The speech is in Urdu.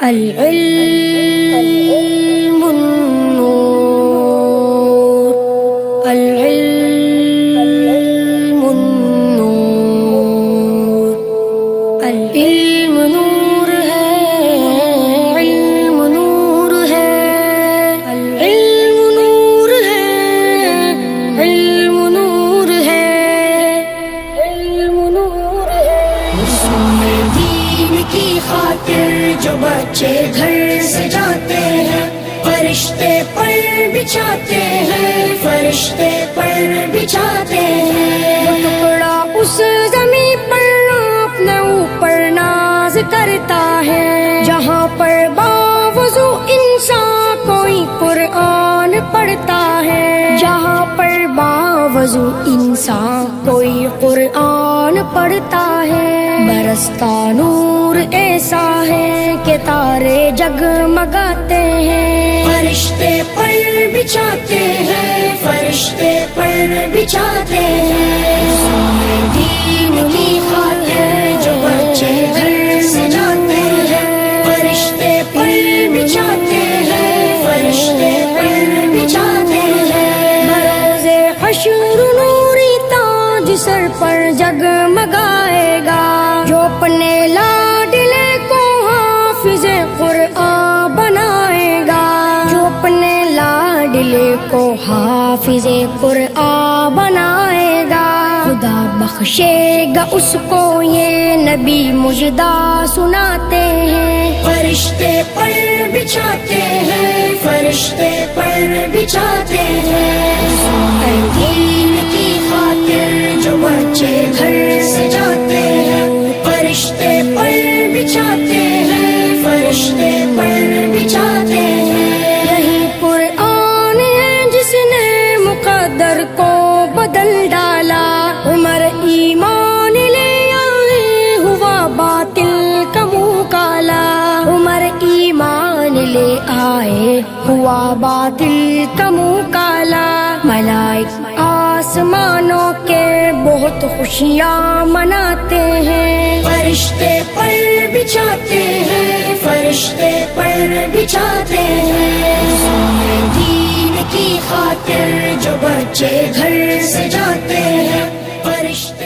العلم النور، العلم النور، العلم نور ہے، علم نور ہے، العلم نور ہے، علم نور ہے، علم نور ہے۔ رسول دین کی خاطر جو بچے گھر سے جاتے ہیں، فرشتے پر بچھاتے ہیں، فرشتے پر بچھاتے ہیں۔ وہ ٹکڑا اس زمین پر اپنے اوپر ناز کرتا ہے، جہاں پر باوضو انسان کوئی قرآن پڑھتا ہے، جہاں پر باوضو انسان کوئی قرآن پڑھتا ہے۔ برستا نور ایسا ہے کہ تارے جگمگاتے ہیں، فرشتے پر بچھاتے ہیں، فرشتے پر بچھاتے ہیں۔ رسول دین کی خاطر جو بچے گھر سے جاتے ہیں، فرشتے پر بچھاتے ہیں، فرشتے پر بچھاتے ہیں۔ بروز حشر نوری تاج سر پر جگمگائے گا، جو اپنے لاڈلے کو حافظ قرآن بنائے گا، جو اپنے لاڈلے کو حافظ قرآن بنائے گا۔ خدا بخشے گا اس کو یہ نبی مجدہ سناتے ہیں، فرشتے پر بچھاتے ہیں، فرشتے پر بچھاتے ہیں۔ دین کی خاطر جو بچے گھر سے جاتے ہیں، فرشتے پر بچھاتے ہیں، فرشتے پر بچھاتے ہیں۔ یہی قرآن ہے جس نے مقدر کو بدل ڈالا، عمر ایمان لے آئے ہوا باطل کا منہ کالا، عمر ایمان لے آئے ہوا باطل کا منہ کالا۔ ملائک آسمانوں کے بہت خوشیاں مناتے ہیں، فرشتے پر بچھاتے ہیں، فرشتے پر بچھاتے ہیں۔ رسول دین کی خاطر جو بچے گھر سے جاتے ہیں، فرشتے